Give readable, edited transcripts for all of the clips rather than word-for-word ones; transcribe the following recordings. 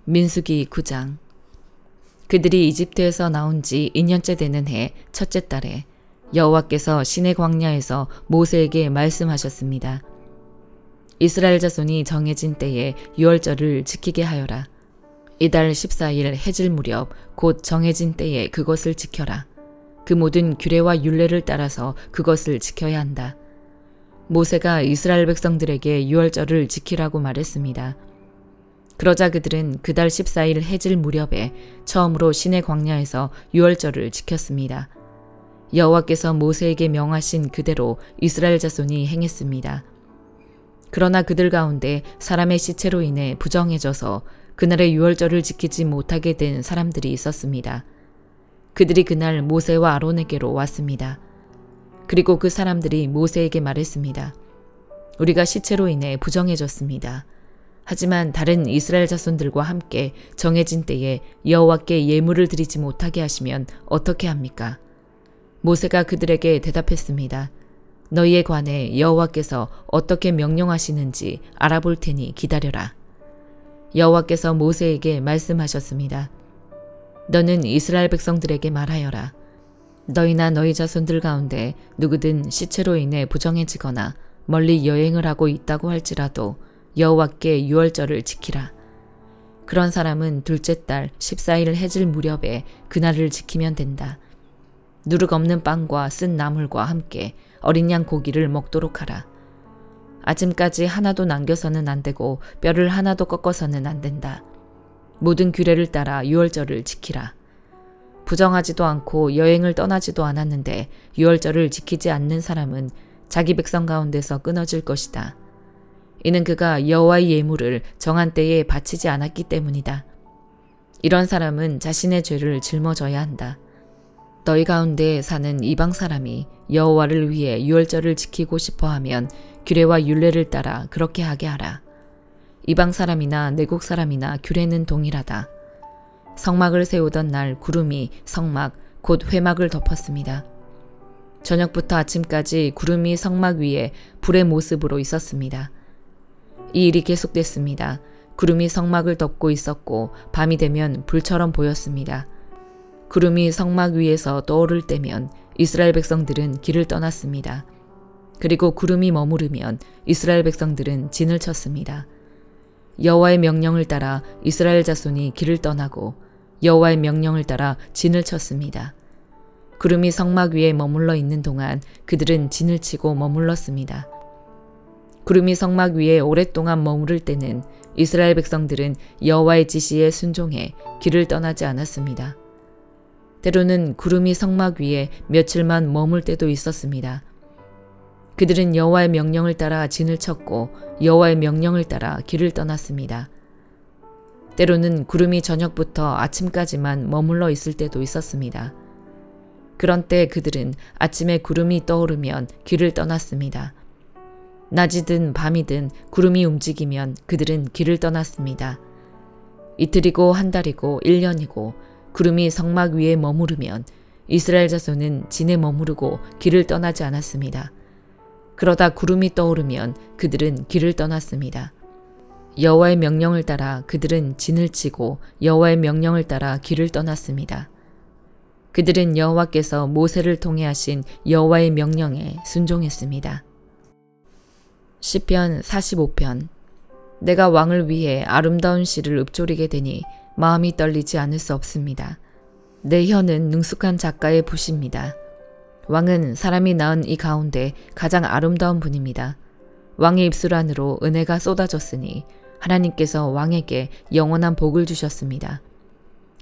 민수기 9장. 그들이 이집트에서 나온 지 2년째 되는 해 첫째 달에 여호와께서 시내 광야에서 모세에게 말씀하셨습니다. 이스라엘 자손이 정해진 때에 유월절을 지키게 하여라. 이달 14일 해질 무렵 곧 정해진 때에 그것을 지켜라. 그 모든 규례와 율례를 따라서 그것을 지켜야 한다. 모세가 이스라엘 백성들에게 유월절을 지키라고 말했습니다. 그러자 그들은 그달 14일 해질 무렵에 처음으로 시내 광야에서 유월절을 지켰습니다. 여호와께서 모세에게 명하신 그대로 이스라엘 자손이 행했습니다. 그러나 그들 가운데 사람의 시체로 인해 부정해져서 그날의 유월절을 지키지 못하게 된 사람들이 있었습니다. 그들이 그날 모세와 아론에게로 왔습니다. 그리고 그 사람들이 모세에게 말했습니다. 우리가 시체로 인해 부정해졌습니다. 하지만 다른 이스라엘 자손들과 함께 정해진 때에 여호와께 예물을 드리지 못하게 하시면 어떻게 합니까? 모세가 그들에게 대답했습니다. 너희에 관해 여호와께서 어떻게 명령하시는지 알아볼 테니 기다려라. 여호와께서 모세에게 말씀하셨습니다. 너는 이스라엘 백성들에게 말하여라. 너희나 너희 자손들 가운데 누구든 시체로 인해 부정해지거나 멀리 여행을 하고 있다고 할지라도 여호와께 유월절을 지키라. 그런 사람은 둘째 달 14일 해질 무렵에 그날을 지키면 된다. 누룩 없는 빵과 쓴 나물과 함께 어린 양 고기를 먹도록 하라. 아침까지 하나도 남겨서는 안 되고 뼈를 하나도 꺾어서는 안 된다. 모든 규례를 따라 유월절을 지키라. 부정하지도 않고 여행을 떠나지도 않았는데 유월절을 지키지 않는 사람은 자기 백성 가운데서 끊어질 것이다. 이는 그가 여호와의 예물을 정한 때에 바치지 않았기 때문이다. 이런 사람은 자신의 죄를 짊어져야 한다. 너희 가운데 사는 이방 사람이 여호와를 위해 유월절을 지키고 싶어하면 규례와 율례를 따라 그렇게 하게 하라. 이방 사람이나 내국 사람이나 규례는 동일하다. 성막을 세우던 날 구름이 성막 곧 회막을 덮었습니다. 저녁부터 아침까지 구름이 성막 위에 불의 모습으로 있었습니다. 이 일이 계속됐습니다. 구름이 성막을 덮고 있었고 밤이 되면 불처럼 보였습니다. 구름이 성막 위에서 떠오를 때면 이스라엘 백성들은 길을 떠났습니다. 그리고 구름이 머무르면 이스라엘 백성들은 진을 쳤습니다. 여호와의 명령을 따라 이스라엘 자손이 길을 떠나고 여호와의 명령을 따라 진을 쳤습니다. 구름이 성막 위에 머물러 있는 동안 그들은 진을 치고 머물렀습니다. 구름이 성막 위에 오랫동안 머무를 때는 이스라엘 백성들은 여호와의 지시에 순종해 길을 떠나지 않았습니다. 때로는 구름이 성막 위에 며칠만 머물 때도 있었습니다. 그들은 여호와의 명령을 따라 진을 쳤고 여호와의 명령을 따라 길을 떠났습니다. 때로는 구름이 저녁부터 아침까지만 머물러 있을 때도 있었습니다. 그런 때 그들은 아침에 구름이 떠오르면 길을 떠났습니다. 낮이든 밤이든 구름이 움직이면 그들은 길을 떠났습니다. 이틀이고 한 달이고 1년이고 구름이 성막 위에 머무르면 이스라엘 자손은 진에 머무르고 길을 떠나지 않았습니다. 그러다 구름이 떠오르면 그들은 길을 떠났습니다. 여호와의 명령을 따라 그들은 진을 치고 여호와의 명령을 따라 길을 떠났습니다. 그들은 여호와께서 모세를 통해 하신 여호와의 명령에 순종했습니다. 시편 45편. 내가 왕을 위해 아름다운 시를 읊조리게 되니 마음이 떨리지 않을 수 없습니다. 내 혀는 능숙한 작가의 붓입니다. 왕은 사람이 낳은 이 가운데 가장 아름다운 분입니다. 왕의 입술 안으로 은혜가 쏟아졌으니 하나님께서 왕에게 영원한 복을 주셨습니다.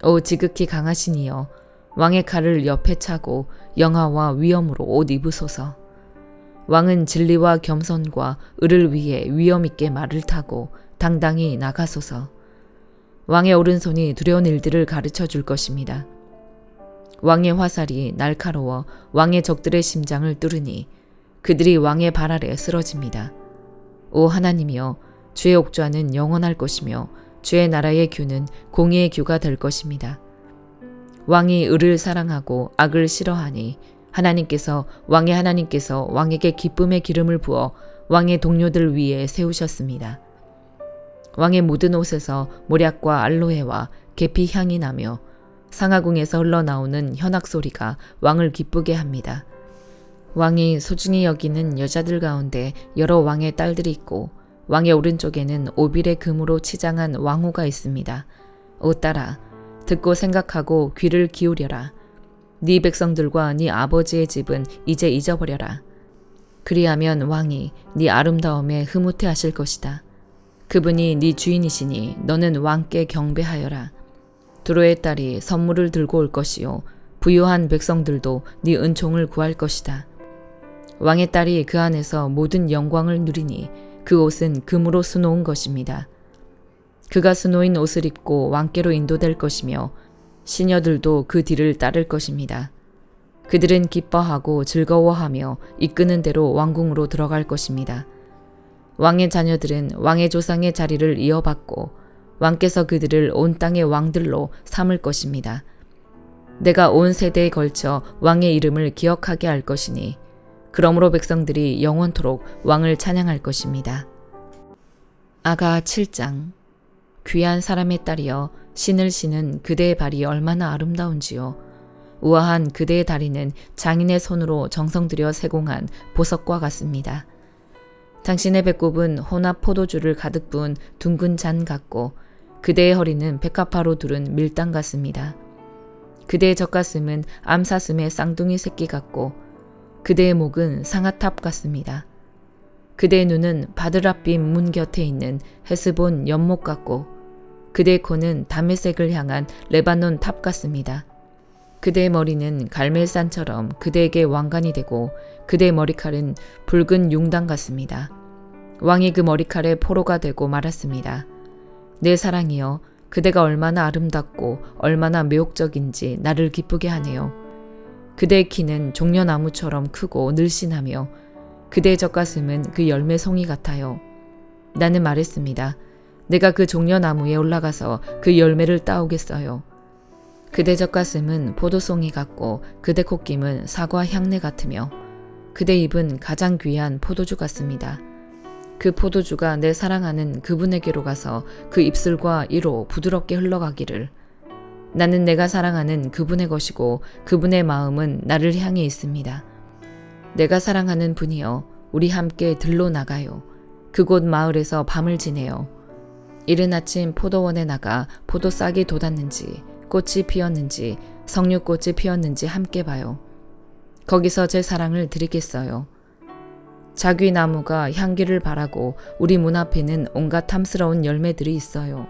오 지극히 강하신 이여, 왕의 칼을 옆에 차고 영화와 위엄으로 옷 입으소서. 왕은 진리와 겸손과 의를 위해 위엄 있게 말을 타고 당당히 나가소서. 왕의 오른손이 두려운 일들을 가르쳐 줄 것입니다. 왕의 화살이 날카로워 왕의 적들의 심장을 뚫으니 그들이 왕의 발 아래 쓰러집니다. 오 하나님이여, 주의 옥좌는 영원할 것이며 주의 나라의 규는 공의의 규가 될 것입니다. 왕이 의를 사랑하고 악을 싫어하니 왕의 하나님께서 왕에게 기쁨의 기름을 부어 왕의 동료들 위에 세우셨습니다. 왕의 묻은 옷에서 모략과 알로에와 계피 향이 나며 상하궁에서 흘러나오는 현악 소리가 왕을 기쁘게 합니다. 왕이 소중히 여기는 여자들 가운데 여러 왕의 딸들이 있고 왕의 오른쪽에는 오빌의 금으로 치장한 왕후가 있습니다. 오 딸아, 듣고 생각하고 귀를 기울여라. 네 백성들과 네 아버지의 집은 이제 잊어버려라. 그리하면 왕이 네 아름다움에 흐뭇해하실 것이다. 그분이 네 주인이시니 너는 왕께 경배하여라. 두로의 딸이 선물을 들고 올 것이요 부유한 백성들도 네 은총을 구할 것이다. 왕의 딸이 그 안에서 모든 영광을 누리니 그 옷은 금으로 수놓은 것입니다. 그가 수놓인 옷을 입고 왕께로 인도될 것이며 시녀들도 그 뒤를 따를 것입니다. 그들은 기뻐하고 즐거워하며 이끄는 대로 왕궁으로 들어갈 것입니다. 왕의 자녀들은 왕의 조상의 자리를 이어받고 왕께서 그들을 온 땅의 왕들로 삼을 것입니다. 내가 온 세대에 걸쳐 왕의 이름을 기억하게 할 것이니 그러므로 백성들이 영원토록 왕을 찬양할 것입니다. 아가 7장. 귀한 사람의 딸이여, 신을 신은 그대의 발이 얼마나 아름다운지요. 우아한 그대의 다리는 장인의 손으로 정성 들여 세공한 보석과 같습니다. 당신의 배꼽은 혼합 포도주를 가득 부은 둥근 잔 같고 그대의 허리는 백합화로 두른 밀당 같습니다. 그대의 젖가슴은 암사슴의 쌍둥이 새끼 같고 그대의 목은 상아탑 같습니다. 그대의 눈은 바드랍빛 문 곁에 있는 헤스본 연못 같고 그대의 코는 다메섹을 향한 레바논 탑 같습니다. 그대의 머리는 갈멜산처럼 그대에게 왕관이 되고 그대의 머리칼은 붉은 융단 같습니다. 왕이 그 머리칼에 포로가 되고 말았습니다. 내 사랑이여, 그대가 얼마나 아름답고 얼마나 매혹적인지 나를 기쁘게 하네요. 그대의 키는 종려나무처럼 크고 늘씬하며 그대의 젖가슴은 그 열매송이 같아요. 나는 말했습니다. 내가 그 종려나무에 올라가서 그 열매를 따오겠어요. 그대 젖가슴은 포도송이 같고 그대 콧김은 사과 향내 같으며 그대 입은 가장 귀한 포도주 같습니다. 그 포도주가 내 사랑하는 그분에게로 가서 그 입술과 이로 부드럽게 흘러가기를. 나는 내가 사랑하는 그분의 것이고 그분의 마음은 나를 향해 있습니다. 내가 사랑하는 분이여, 우리 함께 들로 나가요. 그곳 마을에서 밤을 지내요. 이른 아침 포도원에 나가 포도싹이 돋았는지 꽃이 피었는지 석류꽃이 피었는지 함께 봐요. 거기서 제 사랑을 드리겠어요. 자귀나무가 향기를 바라고 우리 문 앞에는 온갖 탐스러운 열매들이 있어요.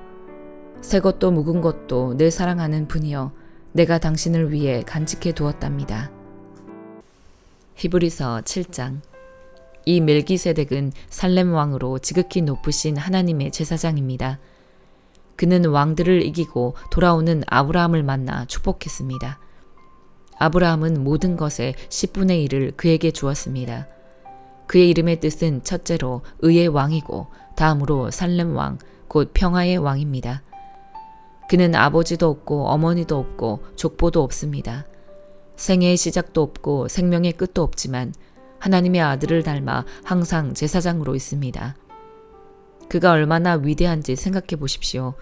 새 것도 묵은 것도 내 사랑하는 분이여, 내가 당신을 위해 간직해 두었답니다. 히브리서 7장. 이 멜기세덱은 살렘 왕으로 지극히 높으신 하나님의 제사장입니다. 그는 왕들을 이기고 돌아오는 아브라함을 만나 축복했습니다. 아브라함은 모든 것의 10분의 1을 그에게 주었습니다. 그의 이름의 뜻은 첫째로 의의 왕이고 다음으로 살렘 왕, 곧 평화의 왕입니다. 그는 아버지도 없고 어머니도 없고 족보도 없습니다. 생애의 시작도 없고 생명의 끝도 없지만 하나님의 아들을 닮아 항상 제사장으로 있습니다. 그가 얼마나 위대한지 생각해 보십시오.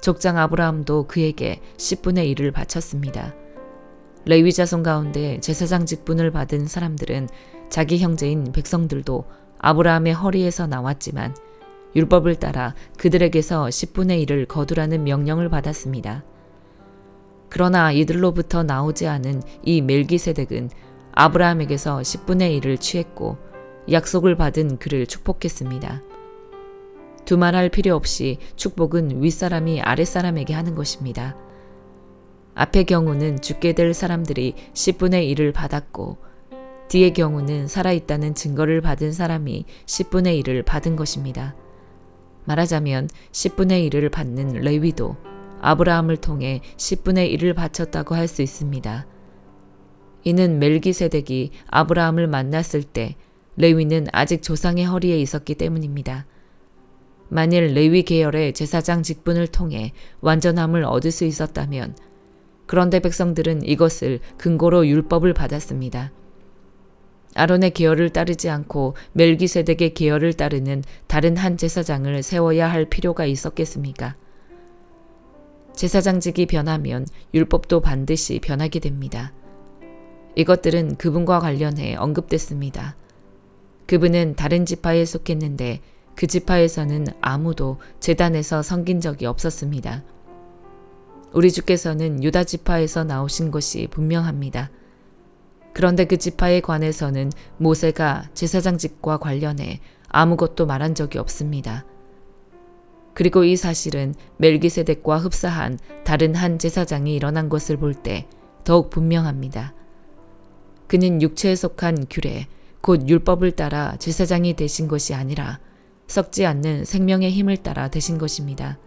족장 아브라함도 그에게 10분의 1을 바쳤습니다. 레위 자손 가운데 제사장 직분을 받은 사람들은 자기 형제인 백성들도 아브라함의 허리에서 나왔지만 율법을 따라 그들에게서 10분의 1을 거두라는 명령을 받았습니다. 그러나 이들로부터 나오지 않은 이 멜기세덱은 아브라함에게서 10분의 1을 취했고 약속을 받은 그를 축복했습니다. 두말할 필요 없이 축복은 윗사람이 아랫사람에게 하는 것입니다. 앞의 경우는 죽게 될 사람들이 10분의 1을 받았고 뒤의 경우는 살아있다는 증거를 받은 사람이 10분의 1을 받은 것입니다. 말하자면 10분의 1을 받는 레위도 아브라함을 통해 10분의 1을 바쳤다고 할 수 있습니다. 이는 멜기세덱이 아브라함을 만났을 때 레위는 아직 조상의 허리에 있었기 때문입니다. 만일 레위 계열의 제사장 직분을 통해 완전함을 얻을 수 있었다면 그런데 백성들은 이것을 근거로 율법을 받았습니다. 아론의 계열을 따르지 않고 멜기세덱의 계열을 따르는 다른 한 제사장을 세워야 할 필요가 있었겠습니까? 제사장직이 변하면 율법도 반드시 변하게 됩니다. 이것들은 그분과 관련해 언급됐습니다. 그분은 다른 지파에 속했는데 그 지파에서는 아무도 제단에서 섬긴 적이 없었습니다. 우리 주께서는 유다 지파에서 나오신 것이 분명합니다. 그런데 그 지파에 관해서는 모세가 제사장직과 관련해 아무것도 말한 적이 없습니다. 그리고 이 사실은 멜기세덱과 흡사한 다른 한 제사장이 일어난 것을 볼 때 더욱 분명합니다. 그는 육체에 속한 규례, 곧 율법을 따라 제사장이 되신 것이 아니라 썩지 않는 생명의 힘을 따라 되신 것입니다.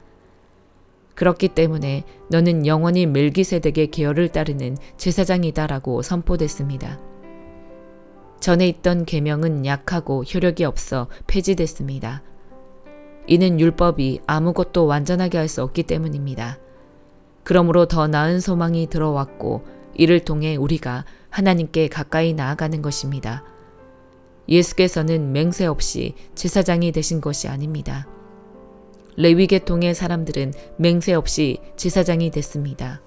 그렇기 때문에 너는 영원히 멜기세덱의 계열을 따르는 제사장이다라고 선포됐습니다. 전에 있던 계명은 약하고 효력이 없어 폐지됐습니다. 이는 율법이 아무것도 완전하게 할 수 없기 때문입니다. 그러므로 더 나은 소망이 들어왔고 이를 통해 우리가 하나님께 가까이 나아가는 것입니다. 예수께서는 맹세 없이 제사장이 되신 것이 아닙니다. 레위 계통의 사람들은 맹세 없이 제사장이 됐습니다.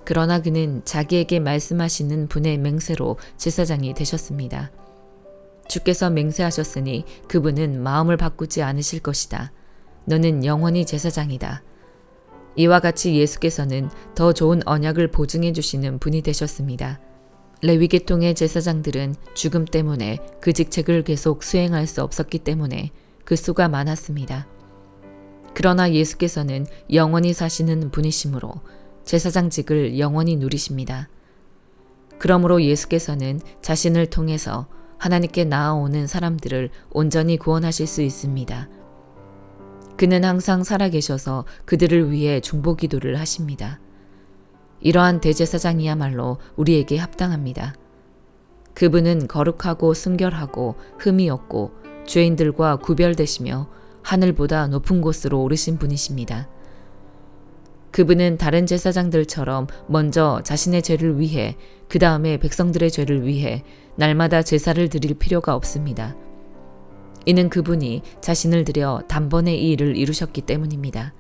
그러나 그는 자기에게 말씀하시는 분의 맹세로 제사장이 되셨습니다. 주께서 맹세하셨으니 그분은 마음을 바꾸지 않으실 것이다. 너는 영원히 제사장이다. 이와 같이 예수께서는 더 좋은 언약을 보증해 주시는 분이 되셨습니다. 레위 계통의 제사장들은 죽음 때문에 그 직책을 계속 수행할 수 없었기 때문에 그 수가 많았습니다. 그러나 예수께서는 영원히 사시는 분이시므로 제사장직을 영원히 누리십니다. 그러므로 예수께서는 자신을 통해서 하나님께 나아오는 사람들을 온전히 구원하실 수 있습니다. 그는 항상 살아계셔서 그들을 위해 중보기도를 하십니다. 이러한 대제사장이야말로 우리에게 합당합니다. 그분은 거룩하고 순결하고 흠이 없고 죄인들과 구별되시며 하늘보다 높은 곳으로 오르신 분이십니다. 그분은 다른 제사장들처럼 먼저 자신의 죄를 위해 그 다음에 백성들의 죄를 위해 날마다 제사를 드릴 필요가 없습니다. 이는 그분이 자신을 들여 단번에 이 일을 이루셨기 때문입니다.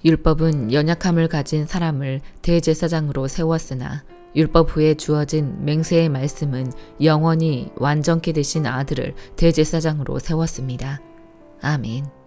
율법은 연약함을 가진 사람을 대제사장으로 세웠으나 율법 후에 주어진 맹세의 말씀은 영원히 완전케 되신 아들을 대제사장으로 세웠습니다. 아멘.